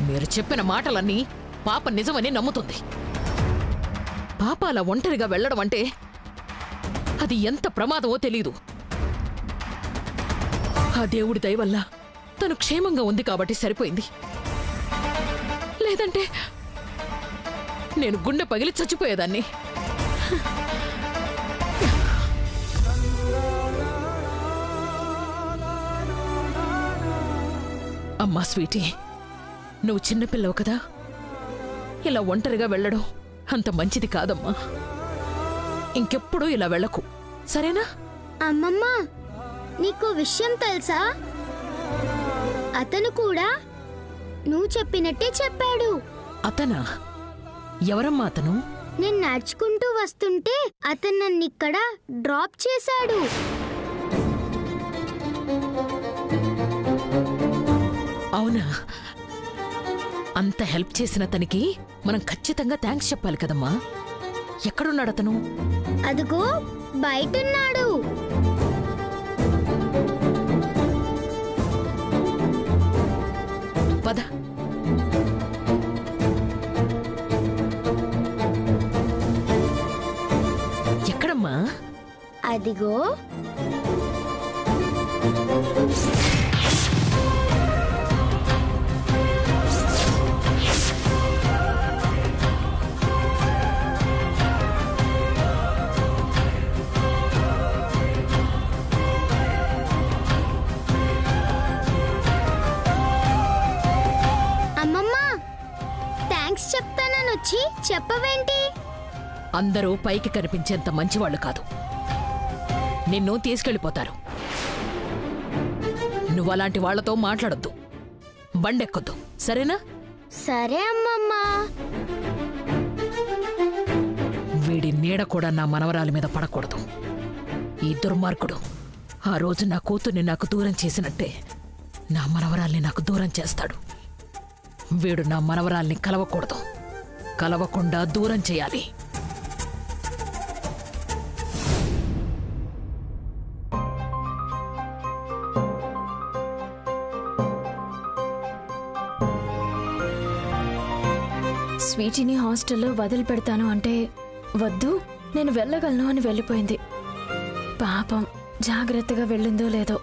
మీరు చెప్పిన మాటలన్నీ పాప నిజమని నమ్ముతుంది. పాప అలా ఒంటరిగా వెళ్లడం అంటే అది ఎంత ప్రమాదమో తెలీదు. ఆ దేవుడి దయ వల్ల తను క్షేమంగా ఉంది కాబట్టి సరిపోయింది. లేదంటే నేను గుండె పగిలి చచ్చిపోయేదాన్ని. అమ్మా స్వీటీ, నువ్వు చిన్నపిల్లవు కదా, ఇలా ఒంటరిగా వెళ్ళడం అంత మంచిది కాదమ్మా. ఇంకెప్పుడూ ఇలా వెళ్ళకు, సరేనా? అమ్మమ్మ, నీకు విషయం తెలుసా? అతను కూడా నువ్వు చెప్పినట్టే చెప్పాడు. అతనా? ఎవరమ్మా అతను? నేను నడుచుకుంటూ వస్తుంటే అతను నన్ను ఇక్కడ డ్రాప్ చేశాడు. అవునా? అంత హెల్ప్ చేసిన అతనికి మనం ఖచ్చితంగా థ్యాంక్స్ చెప్పాలి కదమ్మా. ఎక్కడున్నాడు అతను? అదిగో బయటున్నాడు. పద. ఎక్కడమ్మా? అదిగో. చెప్తానొచ్చి చెప్పవేంటి? అందరూ పైకి కనిపించేంత మంచివాళ్లు కాదు. నిన్ను తీసుకెళ్లిపోతారు. నువ్వలాంటి వాళ్లతో మాట్లాడొద్దు, బండెక్కొద్దు, సరేనా? సరే అమ్మమ్మా. వీడి నీడ కూడా నా మనవరాలి మీద పడకూడదు. ఈ దుర్మార్గుడు ఆ రోజు నా కూతుర్ని నాకు దూరం చేసినట్టే నా మనవరాల్ని నాకు దూరం చేస్తాడు. వీడు నా మనవరాల్ని కలవకూడదు, కలవకుండా దూరం చేయాలి. స్వీటీని హాస్టల్లో వదిలిపెడతాను అంటే వద్దు, నేను వెళ్ళగలను అని వెళ్ళిపోయింది. పాపం, జాగ్రత్తగా వెళ్ళిందో లేదో.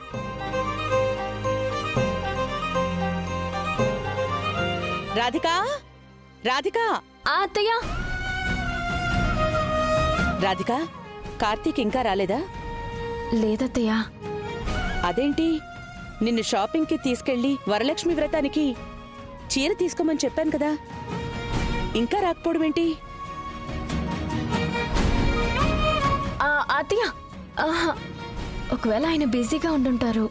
రాధికా, రాధికా. అత్తయ్య. రాధికా, కార్తీక్ ఇంకా రాలేదా? లేదత్తయ్య. అదేంటి, నిన్ను షాపింగ్కి తీసుకెళ్లి వరలక్ష్మి వ్రతానికి చీర తీసుకోమని చెప్పాను కదా, ఇంకా రాకపోవడమేంటి? అత్తయ్య, ఒకవేళ ఆయన బిజీగా ఉండుంటారు.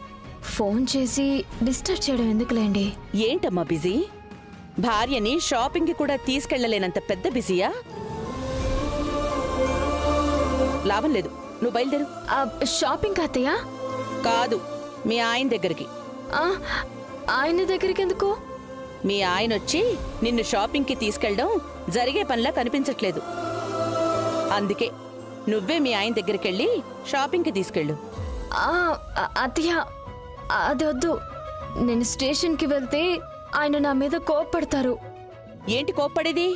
ఫోన్ చేసి డిస్టర్బ్ చేయడం ఎందుకులేండి. ఏంటమ్మా బిజీ? భార్యని షాపింగ్కి కూడా తీసుకెళ్లలేనంత పెద్ద బిజీయా? లాభం లేదు, నువ్వు బయలుదేరు. షాపింగ్ అత్తయ్య? కాదు, మీ ఆయన దగ్గరికి. ఆయన దగ్గరికి ఎందుకు? మీ ఆయన వచ్చి నిన్ను షాపింగ్కి తీసుకెళ్ళడం జరిగే పనిలా కనిపించట్లేదు. అందుకే నువ్వే మీ ఆయన దగ్గరికెళ్ళి షాపింగ్కి తీసుకెళ్ళు. అత్తయ్య, అది వద్దు. నేను స్టేషన్కి వెళ్తే ఆయన నా మీద కోప్పడతారు. ఏంటి కోప్పడేది?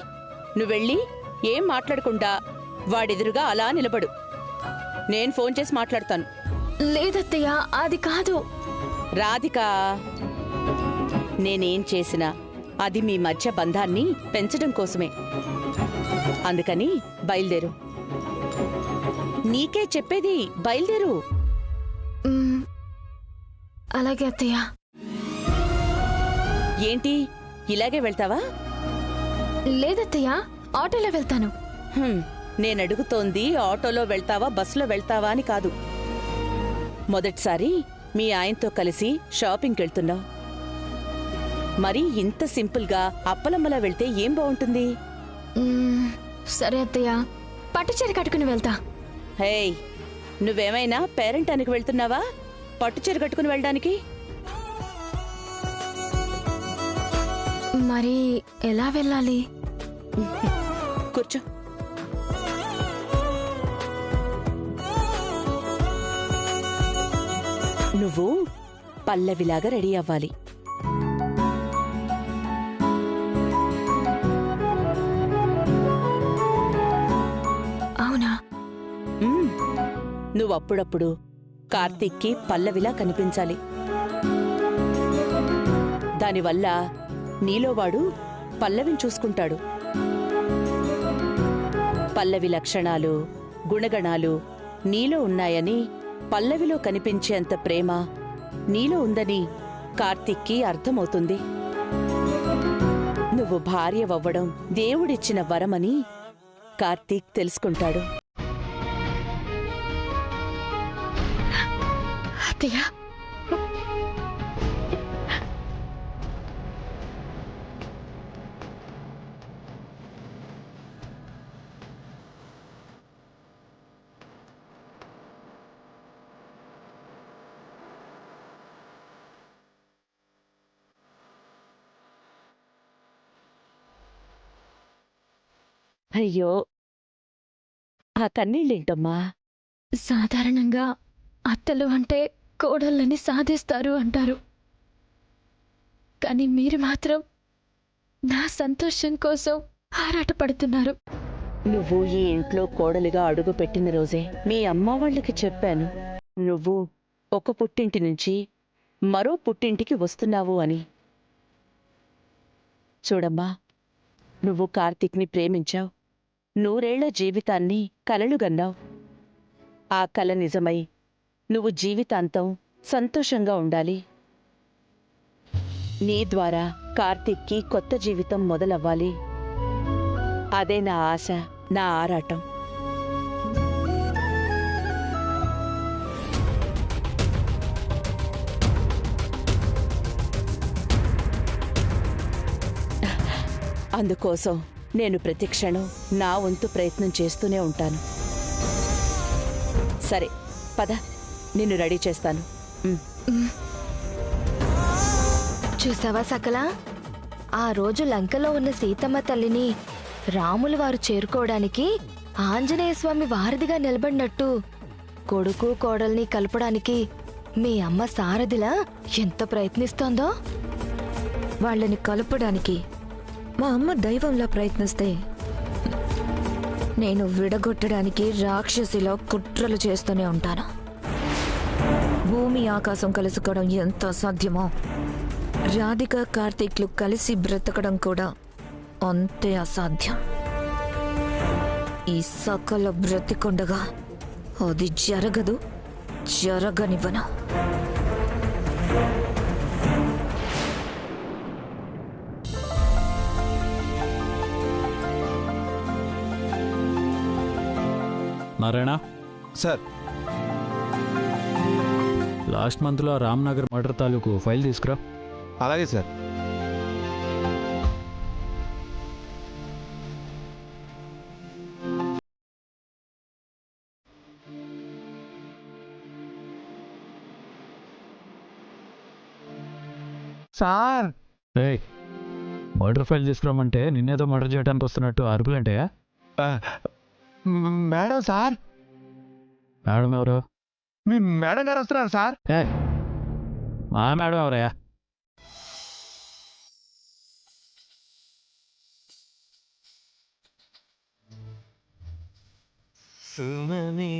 నువ్వెళ్ళి ఏం మాట్లాడకుండా వాడెదురుగా అలా నిలబడు. నేను ఫోన్ చేసి మాట్లాడతాను. లేదత్తయ్య, అది కాదు. రాధికా, నేనేం చేసినా అది మీ మధ్య బంధాన్ని పెంచడం కోసమే. అందుకని బయలుదేరు. నీకే చెప్పేది, బయలుదేరు. అలాగే అత్తయ్య. ఏంటి, ఇలాగే వెళ్తావా? లేదత్తయ్య, ఆటోలో వెళ్తాను. నేనడుగుతోంది ఆటోలో వెళ్తావా బస్సులో వెళ్తావా అని కాదు. మొదటిసారి మీ ఆయనతో కలిసి షాపింగ్కి వెళ్తున్నావు. మరి ఇంత సింపుల్గా అప్పలమ్మలా వెళ్తే ఏం బాగుంటుంది? సరే అత్తయ్య, పట్టుచీర కట్టుకుని వెళ్తా. హేయ్, నువ్వేమైనా పేరెంటానికి వెళ్తున్నావా పట్టుచీర కట్టుకుని వెళ్ళడానికి? మరి ఎలా వెళ్ళాలి? కూర్చో. నువ్వు పల్లవిలాగా రెడీ అవ్వాలి. నువ్వప్పుడప్పుడు కార్తీక్కి పల్లవిలా కనిపించాలి. దానివల్ల నీలో వాడు పల్లవిని చూసుకుంటాడు. పల్లవి లక్షణాలు, గుణగణాలు నీలో ఉన్నాయని, పల్లవిలో కనిపించేంత ప్రేమ నీలో ఉందని కార్తీక్కి అర్థమవుతుంది. నువ్వు భార్యవవ్వడం దేవుడిచ్చిన వరమని కార్తీక్ తెలుసుకుంటాడు. అత్తయ్య, అయ్యో, ఆ కన్నీళ్ళేంటమ్మా? సాధారణంగా అత్తలు అంటే కోడళ్ళని సాధిస్తారు అంటారు. కానీ మీరు మాత్రం నా సంతోషం కోసం ఆరాటపడుతున్నారు. నువ్వు ఈ ఇంట్లో కోడలిగా అడుగు పెట్టిన రోజే మీ అమ్మ వాళ్ళకి చెప్పాను, నువ్వు ఒక పుట్టింటి నుంచి మరో పుట్టింటికి వస్తున్నావు అని. చూడమ్మా, నువ్వు కార్తీక్ని ప్రేమించావు, 100 ఏళ్ల జీవితాన్ని కలలుగన్నావు. ఆ కల నిజమై నువ్వు జీవితాంతం సంతోషంగా ఉండాలి. నీ ద్వారా కార్తీక్కి కొత్త జీవితం మొదలవ్వాలి. అదే నా ఆశ, నా ఆరాటం. అందుకోసం నేను ప్రతి క్షణం నా వంతు ప్రయత్నం చేస్తూనే ఉంటాను. సరే పద, నిన్ను రెడీ చేస్తాను. చూసావా సకల, ఆ రోజు లంకలో ఉన్న సీతమ్మ తల్లిని రాములు వారు చేరుకోవడానికి ఆంజనేయ స్వామి వారధిగా నిలబడినట్టు కొడుకు కోడల్ని కలపడానికి మీ అమ్మ సారథిలా ఎంత ప్రయత్నిస్తోందో. వాళ్ళని కలపడానికి మా అమ్మ దైవంలా ప్రయత్నిస్తే నేను విడగొట్టడానికి రాక్షసిలో కుట్రలు చేస్తూనే ఉంటాను. భూమి ఆకాశం కలుసుకోవడం ఎంత అసాధ్యమో రాధిక కార్తీక్లు కలిసి బ్రతకడం కూడా అంతే అసాధ్యం. ఈ సకల బ్రతికొండగా అది జరగదు, జరగనివ్వను. నారాయణ సార్, లాస్ట్ మంత్లో రామ్నగర్ మర్డర్ తాలూకు ఫైల్ తీసుకురా. అలాగే సార్. సార్, ఏయ్, మర్డర్ ఫైల్ తీసుకురామంటే నిన్నేదో మర్డర్ చేయడానికి వస్తున్నట్టు అరుపులంటే? Madam sir. మేడం ఎవరు? మీ మేడం గారు వస్తున్నారు సార్. మా మేడం ఎవరయ్యా? సుమనే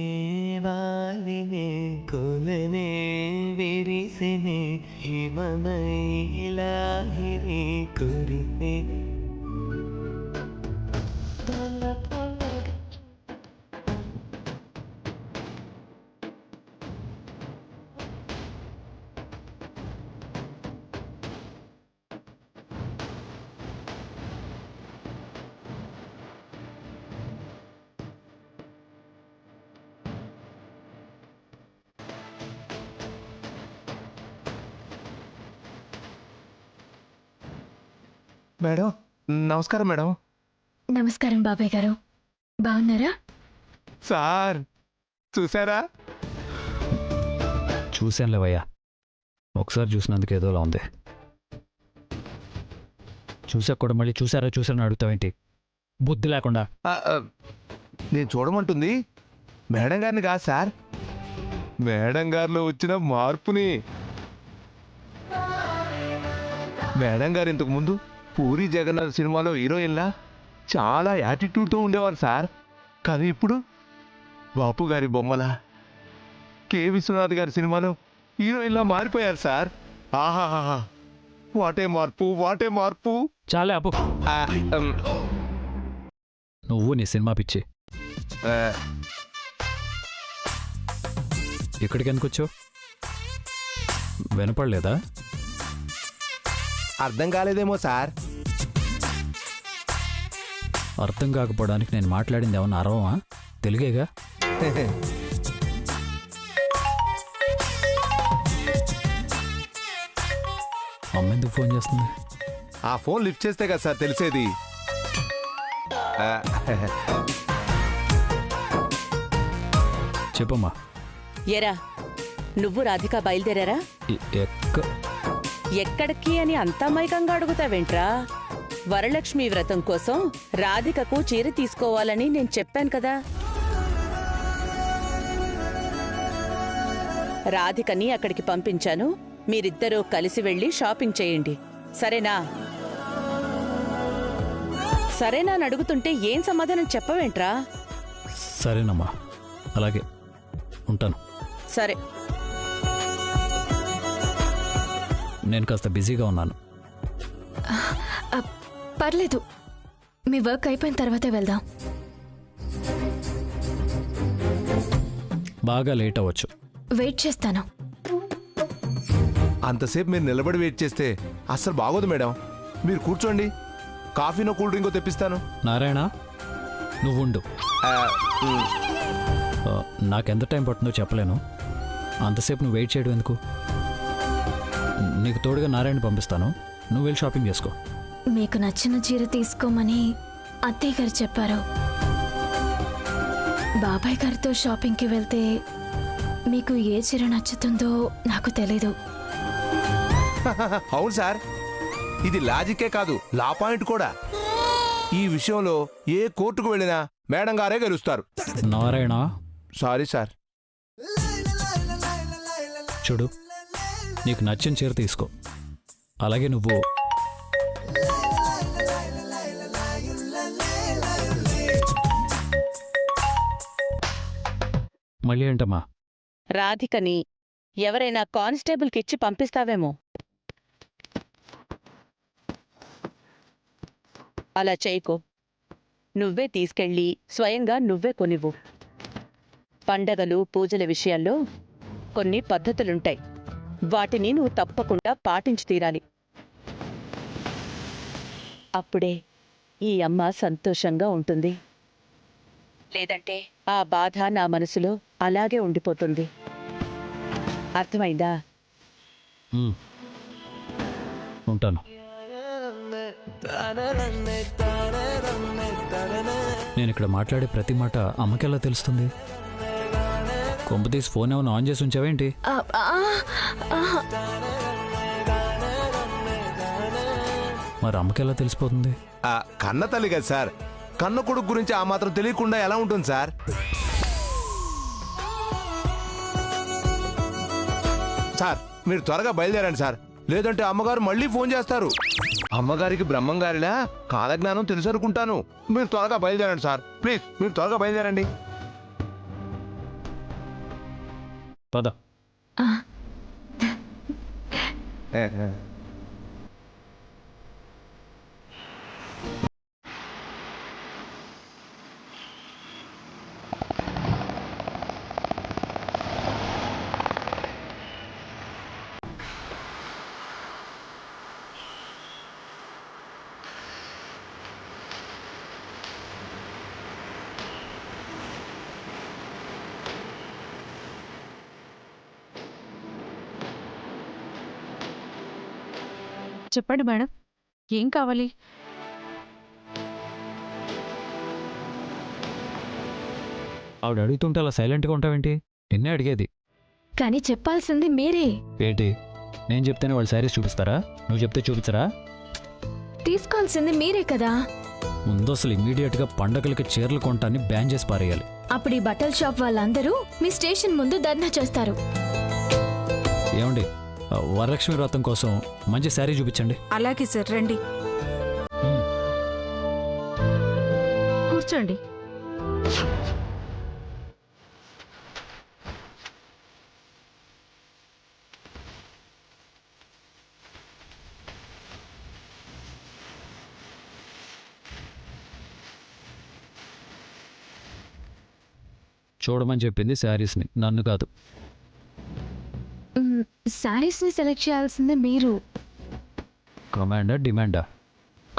వాలినే కొలనే విరిసినే హిమమైలాహిరి కురినే. మేడం నమస్కారం. మేడం నమస్కారం బాబాయ్ గారు, బాగున్నారా? సార్ చూసారా? చూశానులేవయ్యా, ఒకసారి చూసినందుకు ఏదోలా ఉంది. చూసాక కూడా మళ్ళీ చూసారని అడుగుతావేంటి? బుద్ధి లేకుండా. నేను చూడమంటుంది మేడం గారిని కాదు సార్, మేడం గారిలో వచ్చిన మార్పుని. మేడం గారు ఇంతకు ముందు పూరి జగన్నాథ్ సినిమాలో హీరోయిన్లా చాలా యాటిట్యూడ్తో ఉండేవారు సార్. కానీ ఇప్పుడు బాపు గారి బొమ్మలా కె విశ్వనాథ్ గారి సినిమాలో హీరోయిన్లా మారిపోయారు సార్. ఆహాహా, వాటే మార్పు. చాలే అప్పు. ఆ, ఉమ్, నువ్వు నీ సినిమా పిచ్చి. ఆ, ఇక్కడికి ఎందుకు వచ్చావు? వినపడలేదా? అర్థం కాలేదేమో సార్. అర్థం కాకపోవడానికి నేను మాట్లాడింది ఏమన్నా అరవమా? తెలుగేగా. అమ్మ ఎందుకు ఫోన్ చేస్తుంది? ఆ ఫోన్ లిఫ్ట్ చేస్తే కదా సార్ తెలిసేది. ఆ, చెప్పమ్మా. ఎరా నువ్వు రాధిక బయలుదేరారా? ఎక్కడికి అని అంత మైకంగా అడుగుతావేంట్రా? వరలక్ష్మి వ్రతం కోసం రాధికకు చీర తీసుకోవాలని నేను చెప్పాను కదా. రాధికని అక్కడికి పంపించాను. మీరిద్దరూ కలిసి వెళ్ళి షాపింగ్ చేయండి, సరేనా? సరేనా అని అడుగుతుంటే ఏం సమాధానం చెప్పవేంట్రా? సరేనమ్మా, అలాగే ఉంటాను. సరే. నేను కాస్త బిజీగా ఉన్నాను. పర్లేదు, మీ వర్క్ అయిపోయిన తర్వాతే వెళ్దాం. బాగా లేట్ అవ్వచ్చు. వెయిట్ చేస్తాను. అంతసేపు మీరు నిలబడి వెయిట్ చేస్తే అస్సలు బాగోదు మేడం. మీరు కూర్చోండి, కాఫీనో కూల్ డ్రింకో తెప్పిస్తాను. నారాయణ, నువ్వు ఉండు. ఆ, ఉమ్, నాకెంత టైం పడుతుందో చెప్పలేను. అంతసేపు నువ్వు వెయిట్ చేయడం ఎందుకు? నీకు తోడుగా నారాయణ పంపిస్తాను. నువ్వు వెళ్ళి షాపింగ్ చేసుకో. మీకు నచ్చిన చీర తీసుకోమని అత్తయ్య గారు చెప్పారు. బాబాయ్ గారితో షాపింగ్కి వెళ్తే మీకు ఏ చీర నచ్చుతుందో నాకు తెలీదు. అవును సార్, ఇది లాజికే కాదు, లా పాయింట్ కూడా. ఈ విషయంలో ఏ కోర్టుకు వెళ్ళినా మేడం గారే గెలుస్తారు. Narayana, sorry sir. చూడు, నీకు నచ్చిన చీర తీసుకో. అలాగే నువ్వు మళ్ళీ ఏంటమ్మా? రాధికని ఎవరైనా కానిస్టేబుల్కి ఇచ్చి పంపిస్తావేమో. అలా చేయకు. నువ్వే తీసుకెళ్ళి స్వయంగా నువ్వే కొనివ్వు. పండగలు, పూజల విషయాల్లో కొన్ని పద్ధతులుంటాయి. వాటిని నువ్వు తప్పకుండా పాటించి తీరాలి. అప్పుడే ఈ అమ్మ సంతోషంగా ఉంటుంది. లేదంటే ఆ బాధ నా మనసులో అలాగే ఉండిపోతుంది. అర్థమైందా? ఉంటాను. నేను ఇక్కడ మాట్లాడే ప్రతి మాట అమ్మకెలా తెలుస్తుంది? కొంపతీసి ఫోన్ ఏమైనా ఆన్ చేసి ఉంచావేంటి? మరి అమ్మకెలా తెలిసిపోతుంది? కన్న తల్లి కదా సార్, కన్న కొడుకు గురించి ఆ మాత్రం తెలియకుండా ఎలా ఉంటుంది సార్? సార్ మీరు త్వరగా బయలుదేరండి సార్, లేదంటే అమ్మగారు మళ్ళీ ఫోన్ చేస్తారు. అమ్మగారికి బ్రహ్మంగారిలా కాలజ్ఞానం తెలుసు అనుకుంటాను. మీరు త్వరగా బయలుదేరండి సార్, ప్లీజ్ మీరు త్వరగా బయలుదేరండి. పద. చెప్పండి మేడం, ఏం కావాలి? ఆవిడ అడుగుతుంటే అలా సైలెంట్గా ఉంటావేంటి? నిన్నే అడిగేది. కానీ చెప్పాల్సింది మీరే. ఏంటి? నేను చెప్తేనే వాళ్ళు శారీస్ చూపిస్తారా? నువ్వు చెప్తే చూపించరా? తీసుకోవాల్సింది మీరే కదా. ముందు అసలు ఇమ్మీడియట్గా పండగలకి చీరలు కొంటాన్ని బ్యాన్ చేసి పారేయాలి. అప్పుడు ఈ బట్టల షాప్ వాళ్ళందరూ మీ స్టేషన్ ముందు ధర్నా చేస్తారు. ఏమండి, వరలక్ష్మి వ్రతం కోసం మంచి శారీ చూపించండి. అలాగే సార్, రండి కూర్చోండి. చూడమని చెప్పింది శారీస్ని, నన్ను కాదు. శారీస్ని సెలెక్ట్ చేయాల్సిందే మీరు. కమాండా డిమాండా?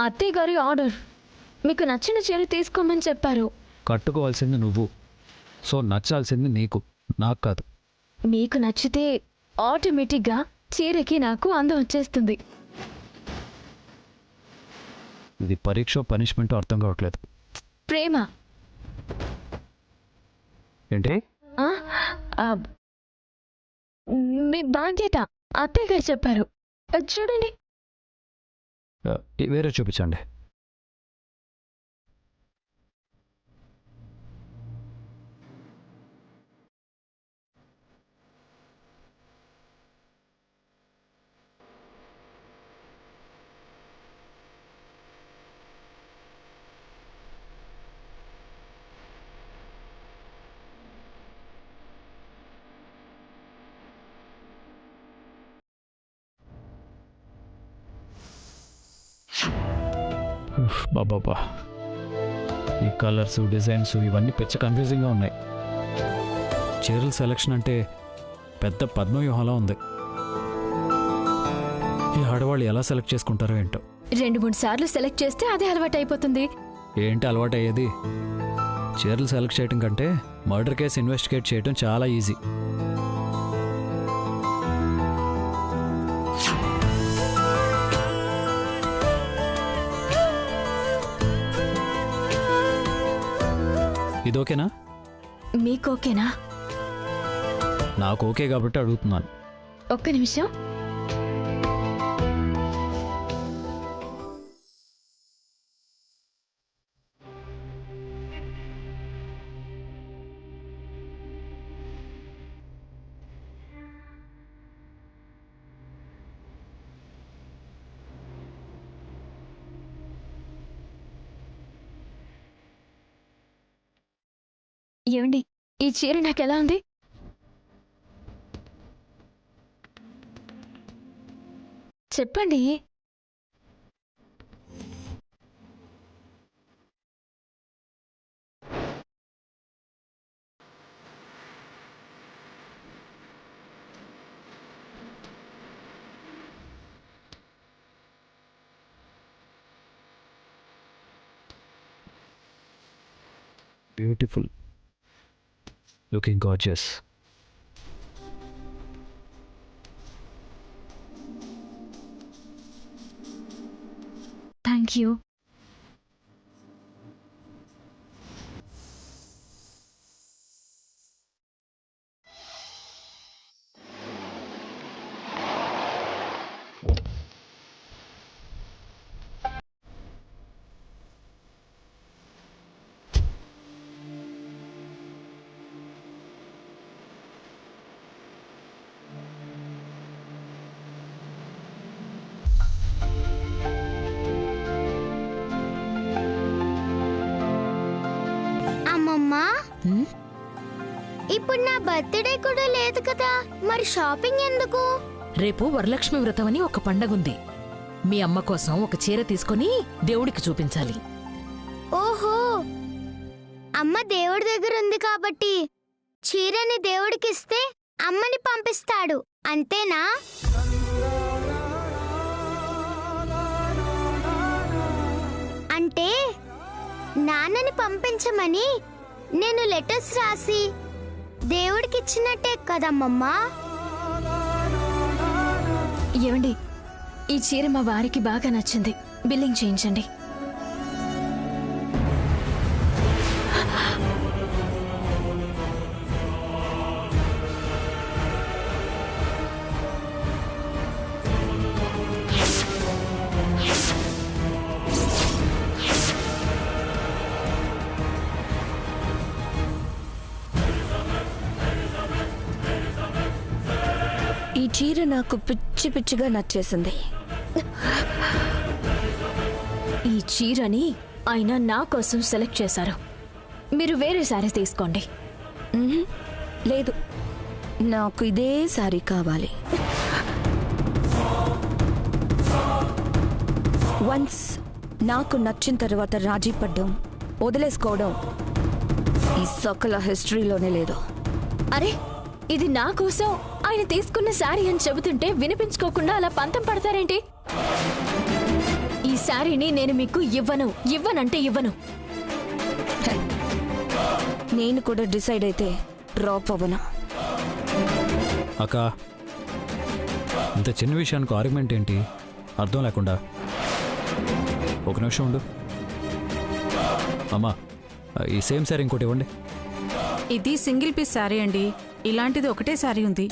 అత్తయ్య గారి ఆర్డర్. మీకు నచ్చిన చీర తీసుకోమని చెప్పారు. కట్టుకోవాల్సింది నువ్వు, సో నచ్చాల్సింది నీకు, నాకు కాదు. మీకు నచ్చితే ఆటోమేటిక్గా చీరకి నాకు అందం వచ్చేస్తుంది. ఇది పరీక్ష పనిష్మెంట్ అర్థం కావట్లేదు. ప్రేమ. ఏంటి? మీ బాధ్యత అత్తయ్య గారు చెప్పారు. చూడండి. వేరే చూపించండి. బాబా, ఈ కలర్స్ డిజైన్స్ ఇవన్నీ పెద్ద కన్ఫ్యూజింగ్గా ఉన్నాయి. చీరల సెలెక్షన్ అంటే పెద్ద పద్మవ్యూహంలా ఉంది. ఈ ఆడవాళ్ళు ఎలా సెలెక్ట్ చేసుకుంటారో ఏంటో. 2-3 సార్లు సెలెక్ట్ చేస్తే అదే అలవాటు అయిపోతుంది. ఏంటి అలవాటు అయ్యేది? చీరలు సెలెక్ట్ చేయడం కంటే మర్డర్ కేసు ఇన్వెస్టిగేట్ చేయడం చాలా ఈజీ. ఇది ఓకేనా? మీకు ఓకేనా? నాకు ఓకే కాబట్టి అడుగుతున్నాను. ఒక్క నిమిషం. ఏమండి, ఈ చీర నాకు ఎలా ఉంది? చెప్పండి. Beautiful, looking gorgeous. Thank you. అమ్మమ్మా, ఇప్పుడు నా బర్త్డే కూడా లేదు కదా, మరి షాపింగ్ ఎందుకు? రేపు వరలక్ష్మి వ్రతం అని ఒక పండగుంది. మీ అమ్మ కోసం ఒక చీర తీసుకొని దేవుడికి చూపించాలి. ఓహో, అమ్మ దేవుడి దగ్గర ఉంది కాబట్టి చీరని దేవుడికిస్తే అమ్మని పంపిస్తాడు, అంతేనా? అంటే నాన్నని పంపించమని నేను లెటర్స్ రాసి దేవుడికిచ్చినట్టే కదమ్మమ్మా. ఏమండి, ఈ చీర మా వారికి బాగా నచ్చింది. బిల్లింగ్ చేయించండి. ఈ చీర నాకు పిచ్చి పిచ్చిగా నచ్చేసింది. ఈ చీరని ఆయన నా కోసం సెలెక్ట్ చేశారు. మీరు వేరే సారీ తీసుకోండి. లేదు, నాకు ఇదే సారీ కావాలి. వన్స్ నాకు నచ్చిన తర్వాత రాజీ పడ్డం, వదిలేసుకోవడం ఈ సకల హిస్టరీలోనే లేదు. అరే ఇది నా కోసం ఆయన తీసుకున్న శారీ అని చెబుతుంటే వినిపించుకోకుండా అలా పంతం పడతారేంటి? ఈ శారీని నేను మీకు ఇవ్వనంటే ఇవ్వను. నేను కూడా డిసైడ్ అయితే డ్రాప్ అవ్వను. అక్క, ఇంత చిన్న విషయానికి ఆర్గ్యుమెంట్ ఏంటి? అర్థం లేకుండా. ఒక నిమిషం ఉండు. అమ్మా, ఈ సేమ్ శారీ ఇంకోటి ఇవ్వండి. ఇది సింగిల్ పీస్ శారీ అండి. ఇలాంటిది ఒకటే శారీ ఉంది.